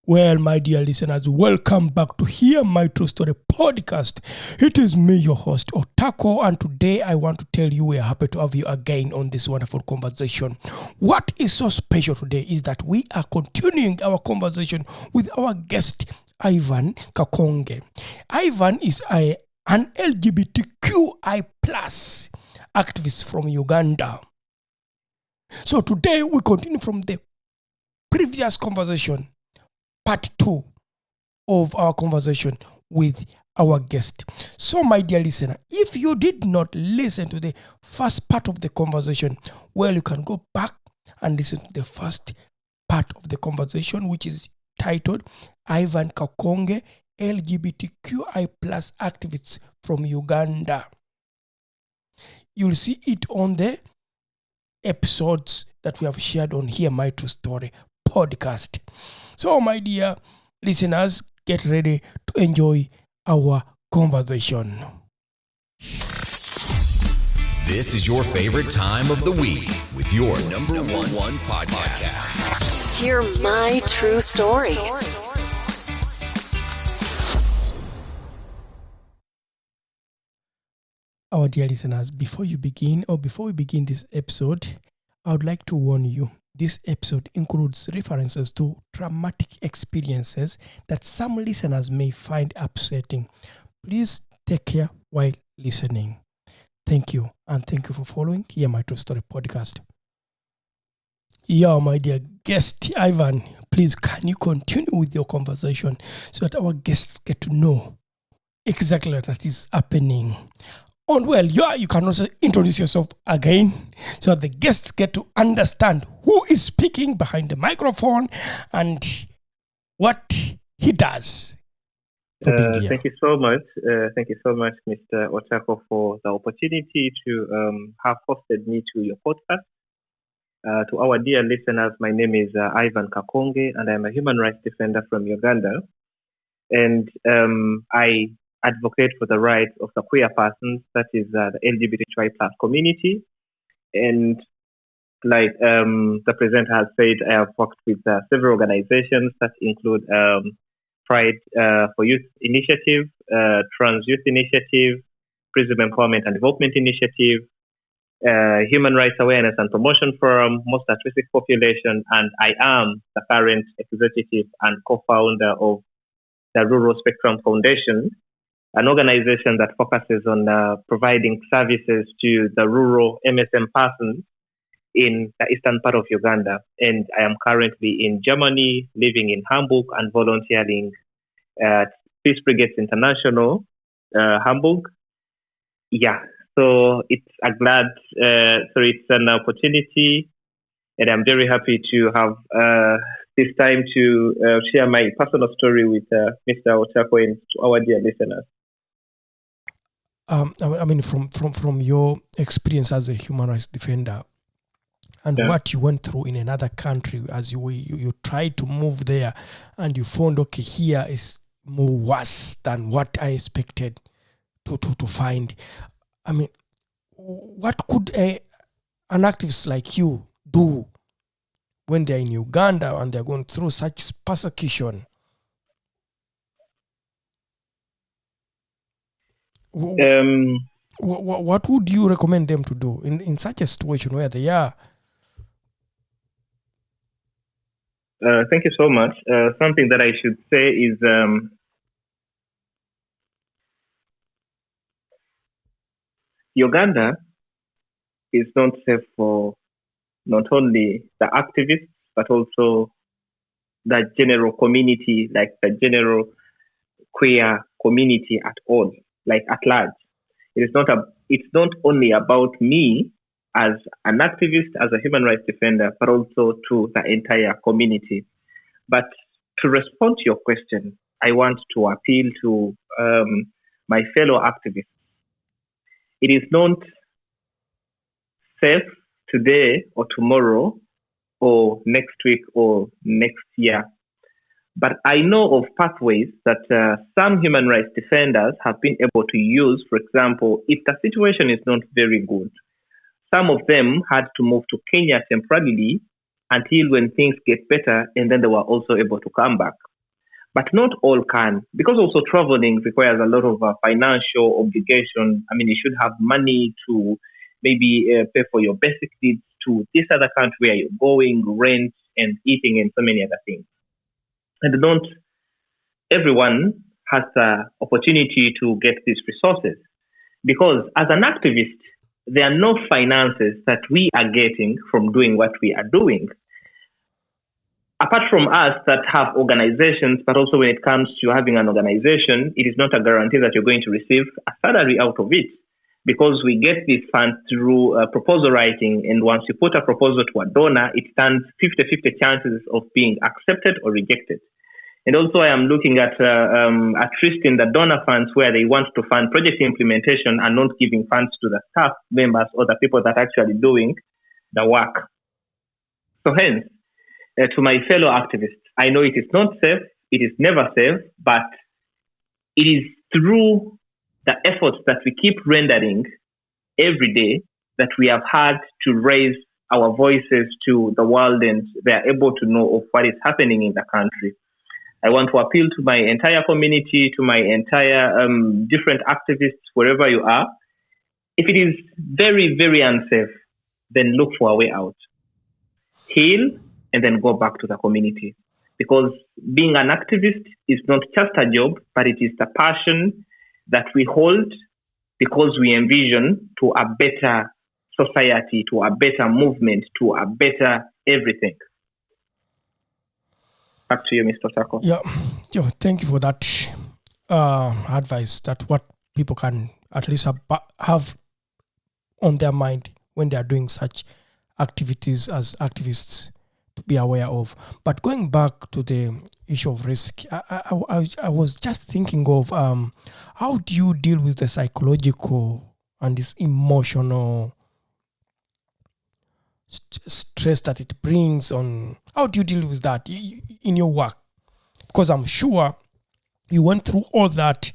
Well, my dear listeners, welcome back to Hear My True Story podcast. It is me, your host, Otako, and today I want to tell you we are happy to have you again on this wonderful conversation. What is so special today is that we are continuing our conversation with our guest, Ivan Kakonge. Ivan is an LGBTQI plus activist from Uganda. So today we continue from the previous conversation, part 2 of our conversation with our guest. So, my dear listener, if you did not listen to the first part of the conversation, well, you can go back and listen to the first part of the conversation, which is titled Ivan Kakonge, LGBTQI plus activists from Uganda. You'll see it on the episodes that we have shared on Hear My True Story podcast. So, my dear listeners, get ready to enjoy our conversation. This is your favorite time of the week with your number one podcast. Hear My True Story. Our dear listeners, before we begin this episode, I would like to warn you. This episode includes references to traumatic experiences that some listeners may find upsetting. Please take care while listening. Thank you, and thank you for following Hear My True Story podcast. Yeah, my dear guest, Ivan, please can you continue with your conversation so that our guests get to know exactly what is happening. And well, you can also introduce yourself again so that the guests get to understand who is speaking behind the microphone and what he does. Thank you so much. Thank you so much, Mr. Otako, for the opportunity to have hosted me to your podcast. To our dear listeners, my name is Ivan Kakonge, and I'm a human rights defender from Uganda. And I advocate for the rights of the queer persons, that is the LGBTQI plus community. And like the presenter has said, I have worked with several organizations that include Pride for Youth Initiative, Trans Youth Initiative, Prison Empowerment and Development Initiative, Human Rights Awareness and Promotion Forum, Most at Risk Population, and I am the current executive and co-founder of the Rural Spectrum Foundation, an organization that focuses on providing services to the rural MSM persons in the eastern part of Uganda. And I am currently in Germany, living in Hamburg and volunteering at Peace Brigades International, Hamburg. Yeah, so it's it's an opportunity, and I'm very happy to have this time to share my personal story with Mr. Otako and to our dear listeners. I mean, from your experience as a human rights defender and what you went through in another country as you tried to move there and you found, okay, here is more worse than what I expected to find. I mean, what could an activist like you do when they're in Uganda and they're going through such persecution? What would you recommend them to do in such a situation where they are? Thank you so much. Something that I should say is Uganda is not safe for not only the activists, but also the general community, like the general queer community at all, like at large. It's not only about me as an activist, as a human rights defender, but also to the entire community. But to respond to your question, I want to appeal to my fellow activists. It is not safe today or tomorrow or next week or next year. But I know of pathways that some human rights defenders have been able to use. For example, if the situation is not very good, some of them had to move to Kenya temporarily until when things get better, and then they were also able to come back. but not all can, because also traveling requires a lot of financial obligation. I mean, you should have money to maybe pay for your basic needs to this other country where you're going, rent and eating and so many other things. And not everyone has the opportunity to get these resources, because as an activist, there are no finances that we are getting from doing what we are doing. Apart from us that have organizations, but also when it comes to having an organization, it is not a guarantee that you're going to receive a salary out of it, because we get these funds through proposal writing. And once you put a proposal to a donor, it stands 50-50 chances of being accepted or rejected. And also I am looking at least in the donor funds where they want to fund project implementation and not giving funds to the staff members or the people that are actually doing the work. So hence, to my fellow activists, I know it is not safe, it is never safe, but it is through the efforts that we keep rendering every day that we have had to raise our voices to the world and they are able to know of what is happening in the country. I want to appeal to my entire community, to my entire different activists, wherever you are. If it is very, very unsafe, then look for a way out. Heal and then go back to the community. Because being an activist is not just a job, but it is the passion that we hold because we envision to a better society, to a better movement, to a better everything. Back to you, Mr. Sako. Yeah, thank you for that advice, that what people can at least have on their mind when they are doing such activities as activists to be aware of. But going back to the issue of risk, I was just thinking of how do you deal with the psychological and this emotional stress that it brings on? How do you deal with that in your work? Because I'm sure you went through all that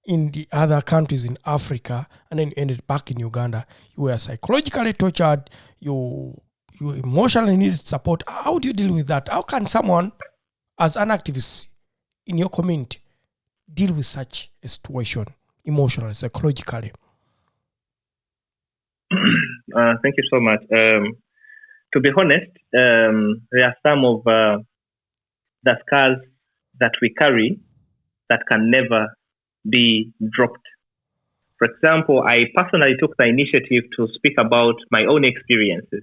in the other countries in Africa and then you ended back in Uganda. You were psychologically tortured, you emotionally needed support. How do you deal with that? How can someone, as an activist in your community, deal with such a situation emotionally, psychologically? Thank you so much. To be honest, there are some of the scars that we carry that can never be dropped. For example, I personally took the initiative to speak about my own experiences,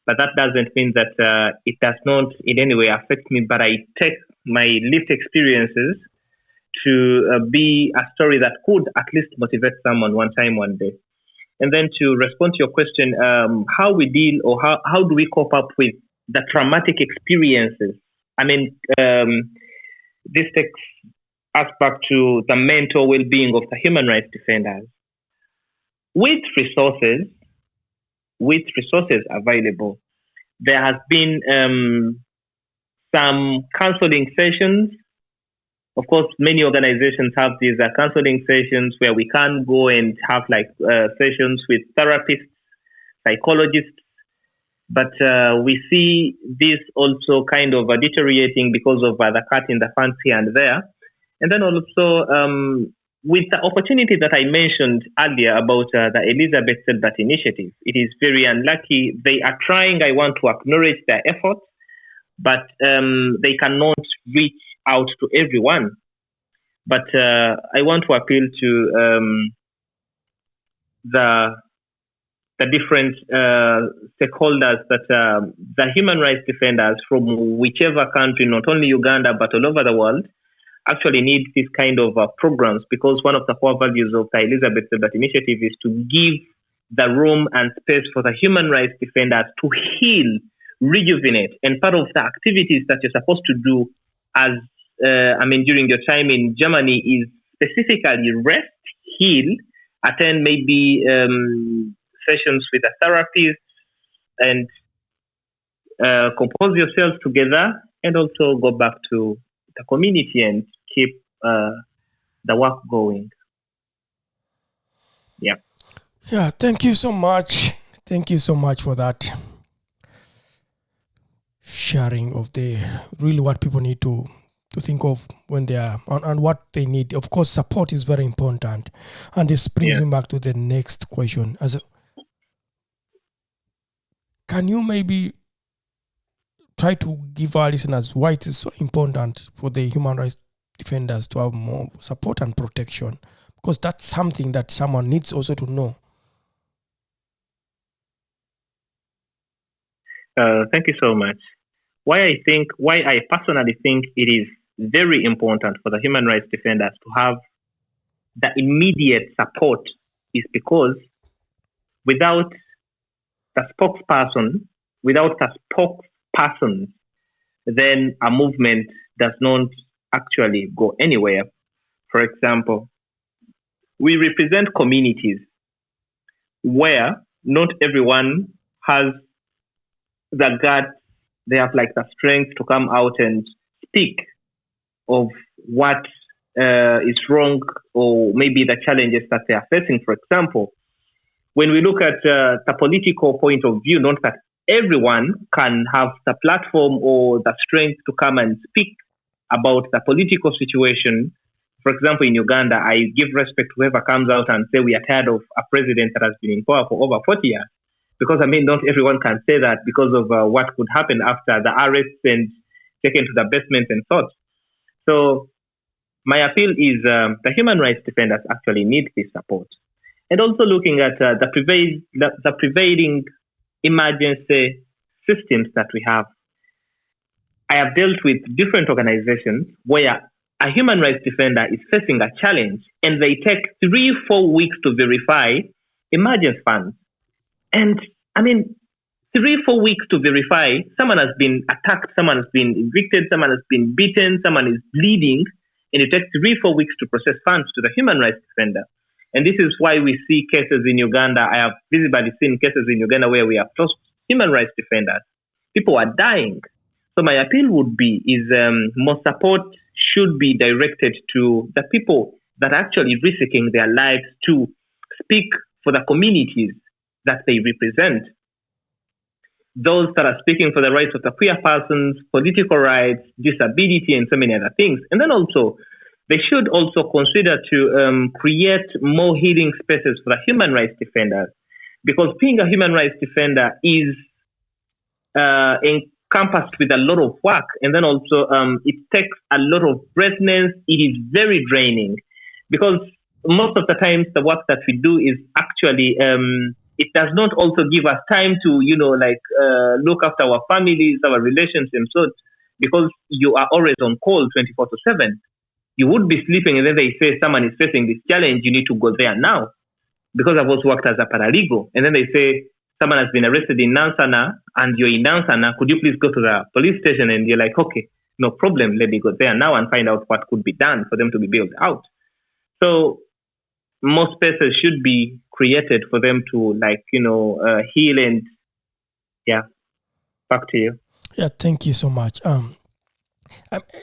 but that doesn't mean that it does not in any way affect me, but I take my lived experiences to be a story that could at least motivate someone one time, one day. And then to respond to your question, how we deal or how do we cope up with the traumatic experiences? I mean, this takes us back to the mental well-being of the human rights defenders. With resources available, there has been some counseling sessions. Of course, many organizations have these counseling sessions where we can go and have sessions with therapists, psychologists. But we see this also kind of deteriorating because of the cut in the funds here and there. And then also with the opportunity that I mentioned earlier about the Elizabeth Selbert initiative, it is very unlucky. They are trying, I want to acknowledge their efforts, but they cannot reach out to everyone. But I want to appeal to the different stakeholders that the human rights defenders from whichever country, not only Uganda, but all over the world, actually need this kind of programs, because one of the core values of the Elizabeth Selbert initiative is to give the room and space for the human rights defenders to heal, rejuvenate. And part of the activities that you're supposed to do as during your time in Germany is specifically rest, heal, attend maybe sessions with a therapist, and compose yourselves together, and also go back to the community and keep the work going. Yeah. Yeah, thank you so much. Thank you so much for that sharing of the really what people need to to think of when they are and what they need. Of course, support is very important. And this brings me back to the next question. Can you maybe try to give our listeners why it is so important for the human rights defenders to have more support and protection? Because that's something that someone needs also to know. Thank you so much. Why I personally think it is very important for the human rights defenders to have the immediate support is because without the spokespersons, then a movement does not actually go anywhere. For example, we represent communities where not everyone has the guts, they have like the strength to come out and speak of what is wrong or maybe the challenges that they are facing. For example, when we look at the political point of view, not that everyone can have the platform or the strength to come and speak about the political situation. For example, in Uganda, I give respect to whoever comes out and say we are tired of a president that has been in power for over 40 years. Because, not everyone can say that because of what could happen after the arrests and taken to the basement and such. So my appeal is the human rights defenders actually need this support. And also looking at the prevailing emergency systems that we have. I have dealt with different organizations where a human rights defender is facing a challenge and they take 3-4 weeks to verify emergency funds. And 3-4 weeks to verify someone has been attacked, someone has been evicted, someone has been beaten, someone is bleeding, and it takes 3-4 weeks to process funds to the human rights defender. And this is why we see cases in Uganda. I have visibly seen cases in Uganda where we have lost human rights defenders. People are dying. So my appeal would be more support should be directed to the people that are actually risking their lives to speak for the communities that they represent. Those that are speaking for the rights of the queer persons, political rights, disability, and so many other things. And then also, they should also consider to create more healing spaces for the human rights defenders. Because being a human rights defender is encompassed with a lot of work. And then also, it takes a lot of breathness. It is very draining. Because most of the times, the work that we do is actually... it does not also give us time to, look after our families, our relations, and so, because you are always on call 24/7. You would be sleeping, and then they say someone is facing this challenge, you need to go there now. Because I've also worked as a paralegal, and then they say someone has been arrested in Nansana, and you're in Nansana, could you please go to the police station? And you're like, okay, no problem, let me go there now and find out what could be done for them to be bailed out. So, more spaces should be created for them to heal and back to you. Yeah, thank you so much.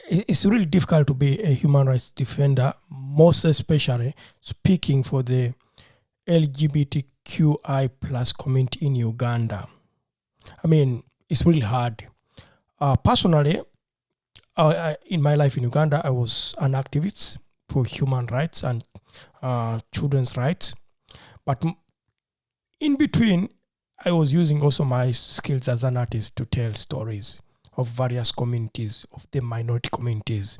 It's really difficult to be a human rights defender, most especially speaking for the LGBTQI plus community in Uganda. It's really hard. Personally, in my life in Uganda, I was an activist for human rights and children's rights. But in between, I was using also my skills as an artist to tell stories of various communities, of the minority communities.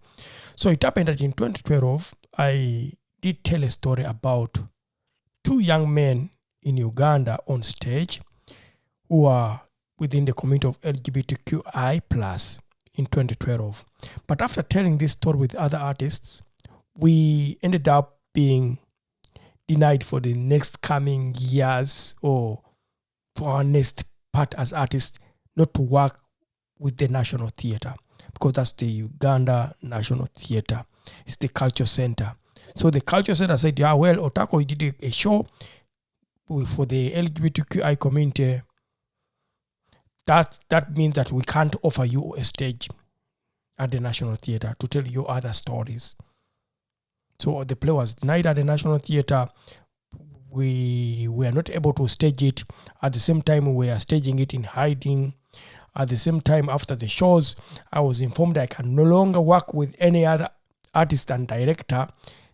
So it happened that in 2012, I did tell a story about 2 young men in Uganda on stage who are within the community of LGBTQI plus in 2012. But after telling this story with other artists, we ended up being denied for the next coming years or for our next part as artists not to work with the National Theatre, because that's the Uganda National Theatre. It's the culture center. So the culture center said, Otako, you did a show for the LGBTQI community. That means that we can't offer you a stage at the National Theatre to tell you other stories. So the play was denied at the National Theatre. We were not able to stage it. At the same time, we were staging it in hiding. At the same time, after the shows, I was informed I can no longer work with any other artist and director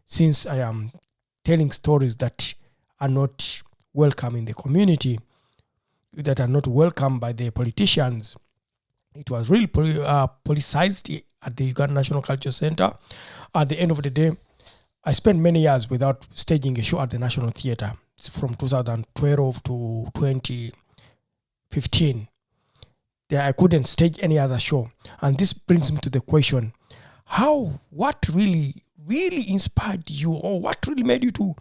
since I am telling stories that are not welcome in the community, that are not welcome by the politicians. It was really politicized at the Uganda National Culture Center. At the end of the day, I spent many years without staging a show at the National Theatre from 2012 to 2015. There I couldn't stage any other show. And this brings me to the question, what really inspired you, or what really made you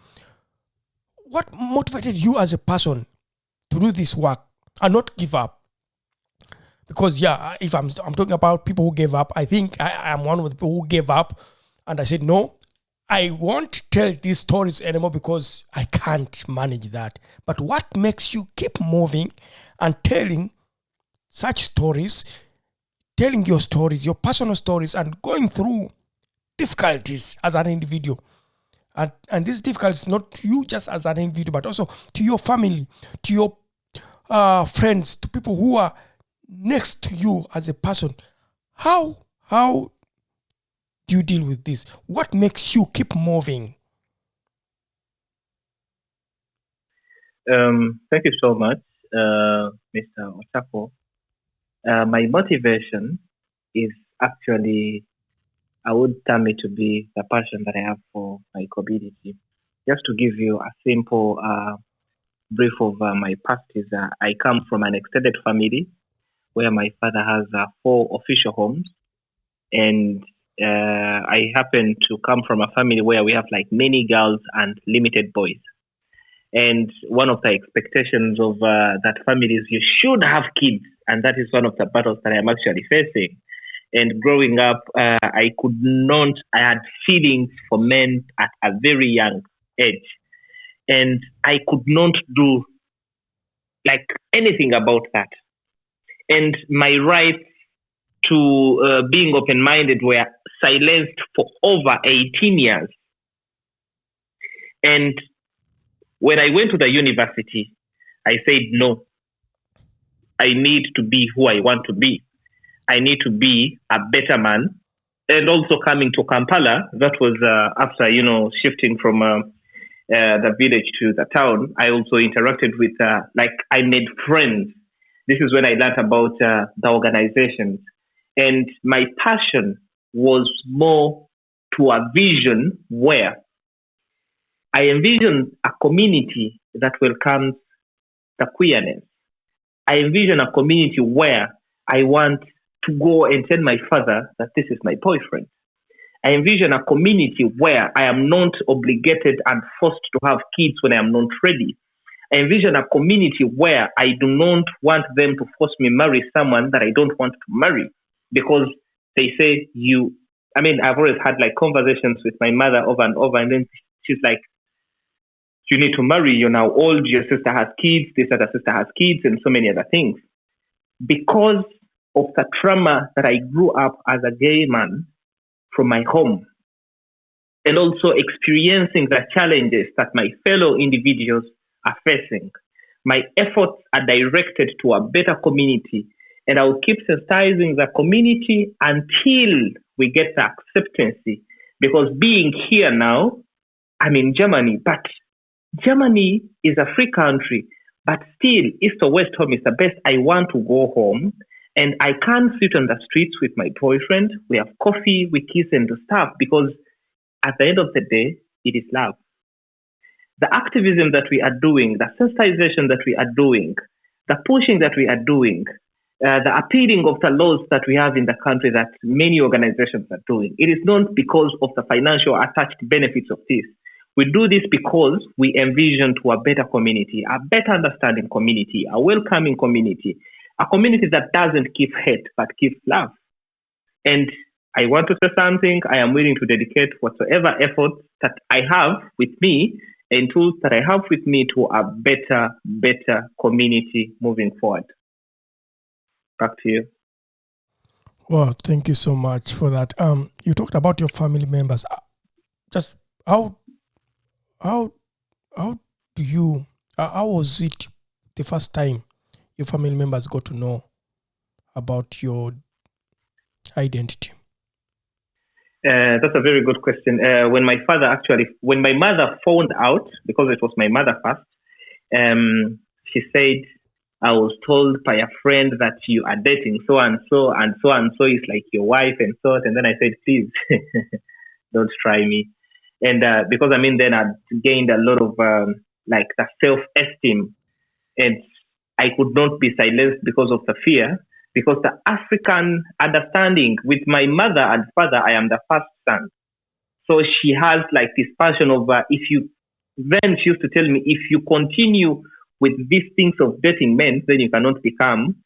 what motivated you as a person to do this work and not give up? Because if I'm talking about people who gave up, I think I am one of the people who gave up, and I said, no, I won't tell these stories anymore because I can't manage that. But what makes you keep moving and telling such stories, telling your stories, your personal stories, and going through difficulties as an individual? And these difficulties, not to you just as an individual, but also to your family, to your friends, to people who are next to you as a person. How do you deal with this? What makes you keep moving? Thank you so much, Mr. Otako. My motivation is actually, I would term it to be the passion that I have for my community. Just to give you a simple brief of my past is I come from an extended family where my father has 4 official homes, and I happen to come from a family where we have like many girls and limited boys. And one of the expectations of that family is you should have kids, and that is one of the battles that I'm actually facing. And growing up, I had feelings for men at a very young age, and I could not do like anything about that. And my rights to being open-minded were silenced for over 18 years. And when I went to the university, I said, no, I need to be who I want to be. I need to be a better man. And also coming to Kampala, that was after, shifting from the village to the town. I also interacted with, I made friends. This is when I learned about the organizations. And my passion was more to a vision where I envision a community that welcomes the queerness. I envision a community where I want to go and tell my father that this is my boyfriend. I envision a community where I am not obligated and forced to have kids when I am not ready. I envision a community where I do not want them to force me to marry someone that I don't want to marry, because they say I've always had like conversations with my mother over and over, and then she's like, you need to marry, you're now old, your sister has kids, this other sister has kids, and so many other things. Because of the trauma that I grew up as a gay man from my home, and also experiencing the challenges that my fellow individuals are facing, my efforts are directed to a better community, and I will keep sensitizing the community until we get the acceptance. Because being here now, I'm in Germany, but Germany is a free country, but still, east or west home is the best. I want to go home, and I can't sit on the streets with my boyfriend. We have coffee, we kiss and do stuff, because at the end of the day, it is love. The activism that we are doing, the sensitization that we are doing, the pushing that we are doing, the appealing of the laws that we have in the country that many organizations are doing, it is not because of the financial attached benefits of this. We do this because we envision to a better community, a better understanding community, a welcoming community, a community that doesn't give hate but gives love. And I want to say something. I am willing to dedicate whatsoever effort that I have with me and tools that I have with me to a better community moving forward. Back to you. Well, thank you so much for that. You talked about your family members. Just how was it the first time your family members got to know about your identity? That's a very good question. When my mother found out, because it was my mother first, she said, I was told by a friend that you are dating so and so and so and so is like your wife and so on. And then I said, please, don't try me. And because then I gained a lot of the self-esteem, and I could not be silenced because of the fear. Because the African understanding with my mother and father, I am the first son. So she has this passion of then she used to tell me, if you continue with these things of dating men, then you cannot become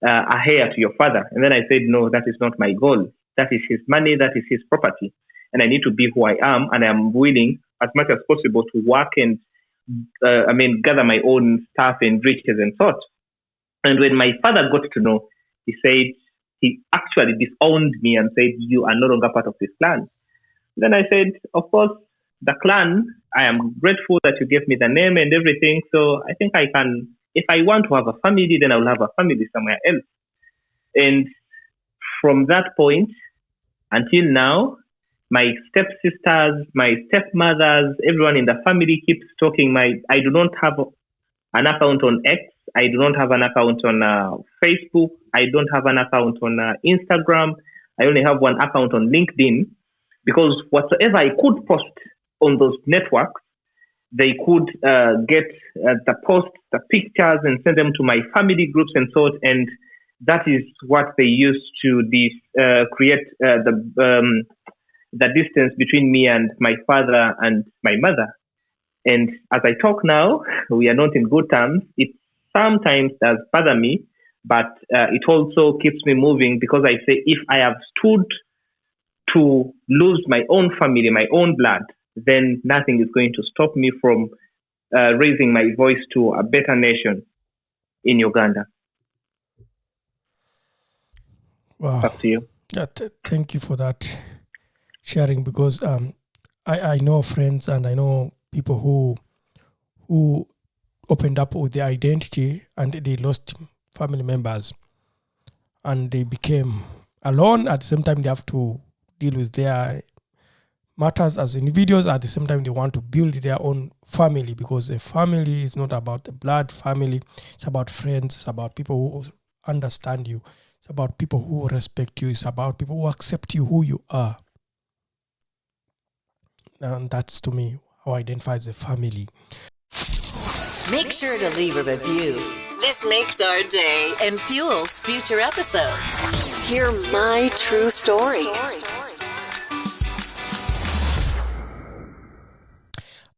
a heir to your father. And then I said, no, that is not my goal. That is his money, that is his property. And I need to be who I am, and I am willing as much as possible to work and gather my own stuff and riches and thought. And when my father got to know, he said, he actually disowned me and said, you are no longer part of this clan. Then I said, of course, the clan, I am grateful that you gave me the name and everything. So I think I can, if I want to have a family, then I will have a family somewhere else. And from that point until now, my stepsisters, my stepmothers, everyone in the family keeps talking. I do not have an account on X. I do not have an account on Facebook. I don't have an account on Instagram. I only have one account on LinkedIn, because whatsoever I could post on those networks, they could get the posts, the pictures, and send them to my family groups and so on. And that is what they use to create the distance between me and my father and my mother. And as I talk now, we are not in good terms. It sometimes does bother me, but it also keeps me moving, because I say, if I have stood to lose my own family, my own blood, then nothing is going to stop me from raising my voice to a better nation in Uganda. Wow. Back to you. Thank you for that sharing, because I know friends and I know people who opened up with their identity and they lost family members and they became alone. At the same time, they have to deal with their matters as individuals. At the same time, they want to build their own family, because a family is not about the blood family. It's about friends. It's about people who understand you. It's about people who respect you. It's about people who accept you who you are. And that's, to me, how I identify as a family. Make sure to leave a review. This makes our day and fuels future episodes. Hear my true story.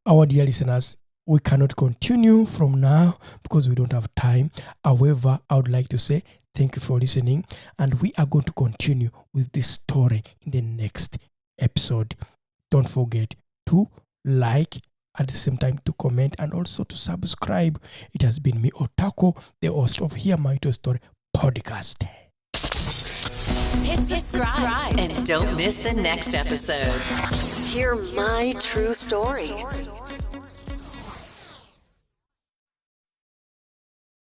Our dear listeners, we cannot continue from now because we don't have time. However, I would like to say thank you for listening, and we are going to continue with this story in the next episode. Don't forget to like, at the same time to comment, and also to subscribe. It has been me, Otako, the host of Hear My True Story podcast. Hit subscribe and don't miss the next episode. Hear my true story.